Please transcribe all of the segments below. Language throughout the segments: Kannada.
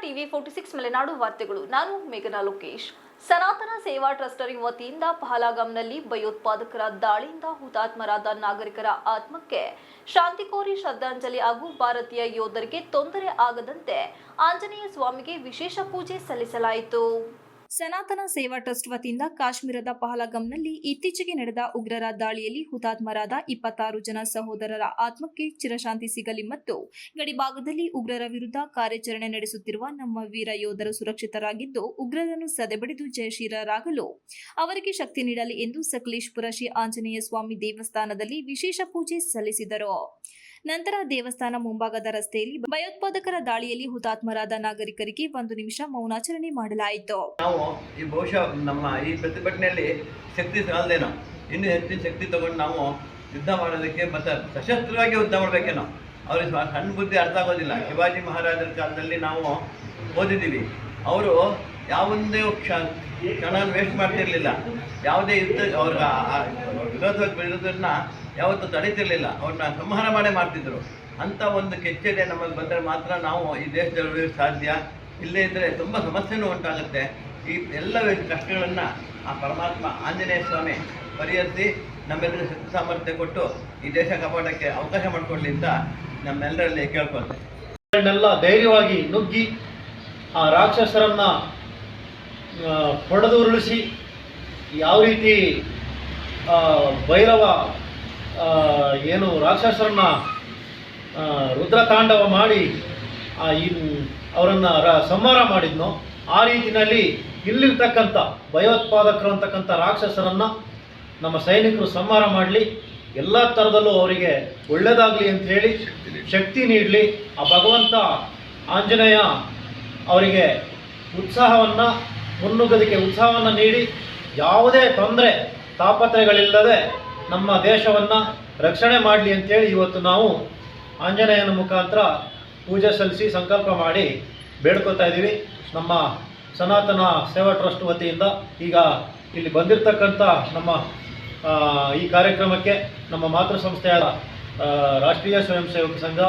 ಟಿವಿ 46 ಮಲೆನಾಡು ವಾರ್ತೆಗಳು. ನಾನು ಮೇಘನಾ ಲೋಕೇಶ್. ಸನಾತನ ಸೇವಾ ಟ್ರಸ್ಟ್ ವತಿಯಿಂದ ಪಹಲಗಾಮ್ನಲ್ಲಿ ಭಯೋತ್ಪಾದಕರ ದಾಳಿಯಿಂದ ಹುತಾತ್ಮರಾದ ನಾಗರಿಕರ ಆತ್ಮಕ್ಕೆ ಶಾಂತಿ ಕೋರಿ ಶ್ರದ್ಧಾಂಜಲಿ ಹಾಗೂ ಭಾರತೀಯ ಯೋಧರಿಗೆ ತೊಂದರೆ ಆಗದಂತೆ ಆಂಜನೇಯ ಸ್ವಾಮಿಗೆ ವಿಶೇಷ ಪೂಜೆ ಸಲ್ಲಿಸಲಾಯಿತು. ಸನಾತನ ಸೇವಾ ಟ್ರಸ್ಟ್ ವತಿಯಿಂದ ಕಾಶ್ಮೀರದ ಪಹಲಗಾಮ್ನಲ್ಲಿ ಇತ್ತೀಚೆಗೆ ನಡೆದ ಉಗ್ರರ ದಾಳಿಯಲ್ಲಿ ಹುತಾತ್ಮರಾದ 26 ಜನ ಸಹೋದರರ ಆತ್ಮಕ್ಕೆ ಚಿರಶಾಂತಿ ಸಿಗಲಿ ಮತ್ತು ಗಡಿಭಾಗದಲ್ಲಿ ಉಗ್ರರ ವಿರುದ್ಧ ಕಾರ್ಯಾಚರಣೆ ನಡೆಸುತ್ತಿರುವ ನಮ್ಮ ವೀರ ಯೋಧರು ಸುರಕ್ಷಿತರಾಗಿದ್ದು ಉಗ್ರರನ್ನು ಸದೆಬಡಿದು ಜಯಶೀಲರಾಗಲು ಅವರಿಗೆ ಶಕ್ತಿ ನೀಡಲಿ ಎಂದು ಸಕಲೇಶಪುರ ಶ್ರೀ ಆಂಜನೇಯ ಸ್ವಾಮಿ ದೇವಸ್ಥಾನದಲ್ಲಿ ವಿಶೇಷ ಪೂಜೆ ಸಲ್ಲಿಸಿದರು. ನಂತರ ದೇವಸ್ಥಾನ ಮುಂಭಾಗದ ರಸ್ತೆಯಲ್ಲಿ ಭಯೋತ್ಪಾದಕರ ದಾಳಿಯಲ್ಲಿ ಹುತಾತ್ಮರಾದ ನಾಗರಿಕರಿಗೆ 1 ನಿಮಿಷ ಮೌನಾಚರಣೆ ಮಾಡಲಾಯಿತು. ನಾವು ಈ ಬಹುಶಃ ನಮ್ಮ ಈ ಪ್ರತಿಭಟನೆಯಲ್ಲಿ ಶಕ್ತಿ ಸಾಲದೇನೋ ಇನ್ನೂ ಹೆಚ್ಚಿನ ಶಕ್ತಿ ತಗೊಂಡು ನಾವು ಯುದ್ಧ ಮಾಡೋದಕ್ಕೆ ಮತ್ತು ಸಶಸ್ತ್ರವಾಗಿ ಯುದ್ಧ ಮಾಡಬೇಕೇನೋ ಅವ್ರಿಗೆ ಸಣ್ಣ ಬುದ್ಧಿ ಅರ್ಥ ಆಗೋದಿಲ್ಲ. ಶಿವಾಜಿ ಮಹಾರಾಜರ ಕಾಲದಲ್ಲಿ ನಾವು ಓದಿದ್ದೀವಿ, ಅವರು ಯಾವೊಂದೇ ಕ್ಷಣ ವೇಸ್ಟ್ ಮಾಡ್ತಿರ್ಲಿಲ್ಲ. ಯಾವುದೇ ಯುದ್ಧ ಅವ್ರ ವಿರೋಧನ ಯಾವತ್ತೂ ತಡೀತಿರ್ಲಿಲ್ಲ, ಅವ್ರನ್ನ ಸಂಹಾರ ಮಾಡೇ ಮಾಡ್ತಿದ್ರು. ಅಂಥ ಒಂದು ಕೆಚ್ಚೆದೆ ನಮಗೆ ಬಂದರೆ ಮಾತ್ರ ನಾವು ಈ ದೇಶದಲ್ಲಿ ಸಾಧ್ಯ. ಇಲ್ಲೇ ಇದ್ದರೆ ತುಂಬ ಸಮಸ್ಯೆನೂ ಉಂಟಾಗುತ್ತೆ. ಈ ಎಲ್ಲ ಕಷ್ಟಗಳನ್ನು ಆ ಪರಮಾತ್ಮ ಆಂಜನೇಯ ಸ್ವಾಮಿ ಪರಿಹರಿಸಿ ನಮ್ಮೆಲ್ಲರಿಗೂ ಶಕ್ತಿ ಸಾಮರ್ಥ್ಯ ಕೊಟ್ಟು ಈ ದೇಶ ಕಾಪಾಡೋಕ್ಕೆ ಅವಕಾಶ ಮಾಡಿಕೊಡ್ಲಿ ಅಂತ ನಮ್ಮೆಲ್ಲರಲ್ಲಿ ಕೇಳ್ಕೊಳ್ತೇವೆ. ಎಲ್ಲ ಧೈರ್ಯವಾಗಿ ನುಗ್ಗಿ ಆ ರಾಕ್ಷಸರನ್ನ ಹೊಡೆದು ಉರುಳಿಸಿ ಯಾವ ರೀತಿ ಭೈರವ ಏನು ರಾಕ್ಷಸರನ್ನ ರುದ್ರತಾಂಡವ ಮಾಡಿ ಅವರನ್ನು ಸಂಹಾರ ಮಾಡಿದ್ನೋ ಆ ರೀತಿಯಲ್ಲಿ ಇಲ್ಲಿರ್ತಕ್ಕಂಥ ಭಯೋತ್ಪಾದಕರು ಅಂತಕ್ಕಂಥ ರಾಕ್ಷಸರನ್ನು ನಮ್ಮ ಸೈನಿಕರು ಸಂಹಾರ ಮಾಡಲಿ, ಎಲ್ಲ ಥರದಲ್ಲೂ ಅವರಿಗೆ ಒಳ್ಳೆಯದಾಗಲಿ ಅಂತ ಹೇಳಿ ಶಕ್ತಿ ನೀಡಲಿ. ಆ ಭಗವಂತ ಆಂಜನೇಯ ಅವರಿಗೆ ಉತ್ಸಾಹವನ್ನು ಮುನ್ನುಗ್ಗೋದಕ್ಕೆ ಉತ್ಸಾಹವನ್ನು ನೀಡಿ ಯಾವುದೇ ತೊಂದರೆ ತಾಪತ್ರಯಗಳಿಲ್ಲದೆ ನಮ್ಮ ದೇಶವನ್ನು ರಕ್ಷಣೆ ಮಾಡಲಿ ಅಂತೇಳಿ ಇವತ್ತು ನಾವು ಆಂಜನೇಯನ ಮುಖಾಂತರ ಪೂಜೆ ಸಲ್ಲಿಸಿ ಸಂಕಲ್ಪ ಮಾಡಿ ಬೇಡ್ಕೊತಾ ಇದ್ದೀವಿ. ನಮ್ಮ ಸನಾತನ ಸೇವಾ ಟ್ರಸ್ಟ್ ವತಿಯಿಂದ ಈಗ ಇಲ್ಲಿ ಬಂದಿರತಕ್ಕಂಥ ನಮ್ಮ ಈ ಕಾರ್ಯಕ್ರಮಕ್ಕೆ ನಮ್ಮ ಮಾತೃ ಸಂಸ್ಥೆಯಾದ ರಾಷ್ಟ್ರೀಯ ಸ್ವಯಂ ಸೇವಕ ಸಂಘ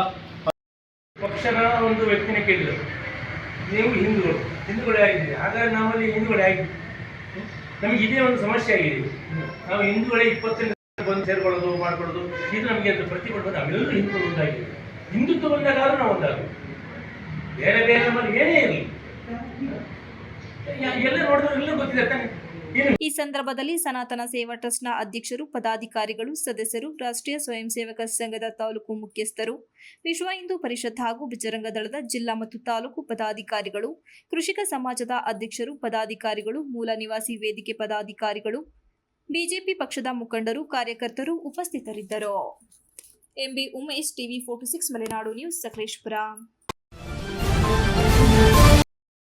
ಪಕ್ಷದ ಒಂದು ವ್ಯಕ್ತಿನ ಕೇಳಿದರು, ನೀವು ಹಿಂದೂಗಳೇ ಆಗಿದ್ದೀರಿ, ಹಾಗಾಗಿ ನಮ್ಮಲ್ಲಿ ಹಿಂದೂಗಳೇ ಆಗಿದ್ದೀವಿ. ನಮಗೆ ಇದೇ ಒಂದು ಸಮಸ್ಯೆ ಆಗಿದೆ. ನಾವು ಹಿಂದೂಗಳೇ 20 ಬಂದು ಸೇರ್ಕೊಳ್ಳೋದು ಮಾಡ್ಕೊಳ್ಳೋದು ಇದು ನಮಗೆ ಅಂತ ಪ್ರತಿಭಟನೆ ನಾವೆಲ್ಲರೂ ಹಿಂದೂಗಳು ಒಂದಾಗಿದೆ. ಹಿಂದುತ್ವ ಬಂದಾಗಾದ್ರೂ ನಾವು ಒಂದಾಗಬೇಕು. ಬೇರೆ ಬೇರೆ ನಮ್ಮಲ್ಲಿ ಏನೇ ಇರಲಿ ಎಲ್ಲ ನೋಡಿದ್ರೆ ಎಲ್ಲ ಗೊತ್ತಿದೆ ತಾನೆ. ಈ ಸಂದರ್ಭದಲ್ಲಿ ಸನಾತನ ಸೇವಾ ಟ್ರಸ್ಟ್ನ ಅಧ್ಯಕ್ಷರು, ಪದಾಧಿಕಾರಿಗಳು, ಸದಸ್ಯರು, ರಾಷ್ಟ್ರೀಯ ಸ್ವಯಂ ಸೇವಕ ಸಂಘದ ತಾಲೂಕು ಮುಖ್ಯಸ್ಥರು, ವಿಶ್ವ ಹಿಂದೂ ಪರಿಷತ್ ಹಾಗೂ ಬಜರಂಗ ದಳದ ಜಿಲ್ಲಾ ಮತ್ತು ತಾಲೂಕು ಪದಾಧಿಕಾರಿಗಳು, ಕೃಷಿಕ ಸಮಾಜದ ಅಧ್ಯಕ್ಷರು, ಪದಾಧಿಕಾರಿಗಳು, ಮೂಲ ನಿವಾಸಿ ವೇದಿಕೆ ಪದಾಧಿಕಾರಿಗಳು, ಬಿಜೆಪಿ ಪಕ್ಷದ ಮುಖಂಡರು, ಕಾರ್ಯಕರ್ತರು ಉಪಸ್ಥಿತರಿದ್ದರು. MB Umesh, TV 46 Malenadu news, Sakleshpur.